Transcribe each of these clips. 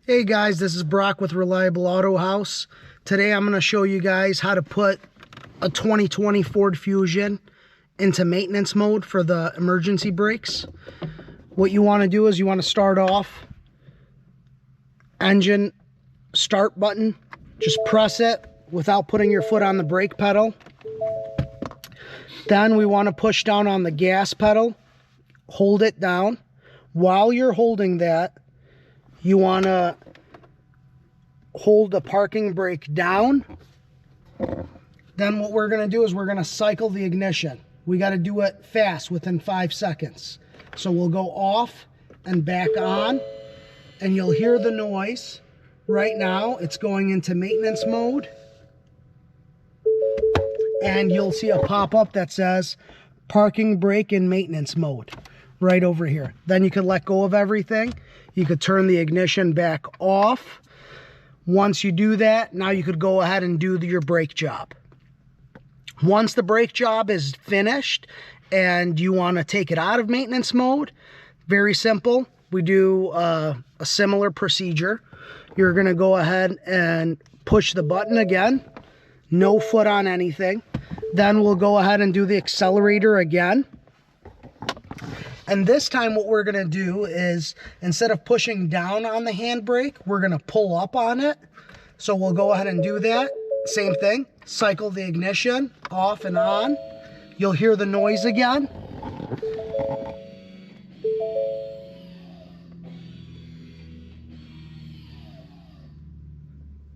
Hey guys, this is Brock with Reliable Auto House. Today I'm going to show you guys how to put a 2020 Ford Fusion into maintenance mode for the emergency brakes. What you want to do is you want to start off, engine start button, just press it without putting your foot on the brake pedal. Then we want to push down on the gas pedal, hold it down. While you're holding that, you want to hold the parking brake down. Then what we're going to do is we're going to cycle the ignition. We got to do it fast, within 5 seconds. So we'll go off and back on, and you'll hear the noise. Right now, it's going into maintenance mode. And you'll see a pop-up that says parking brake in maintenance mode right over here. Then you could let go of everything. You could turn the ignition back off. Once you do that, now you could go ahead and do your brake job. Once the brake job is finished and you want to take it out of maintenance mode, very simple. We do a similar procedure. You're going to go ahead and push the button again. No foot on anything. Then we'll go ahead and do the accelerator again. And this time what we're going to do is, instead of pushing down on the handbrake, we're going to pull up on it. So we'll go ahead and do that. Same thing. Cycle the ignition off and on. You'll hear the noise again.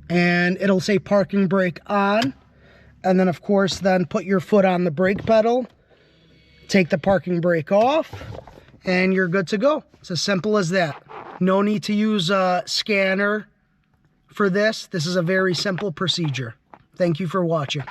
And it'll say parking brake on. And then, of course, then put your foot on the brake pedal. Take the parking brake off, and you're good to go. It's as simple as that. No need to use a scanner for this. This is a very simple procedure. Thank you for watching.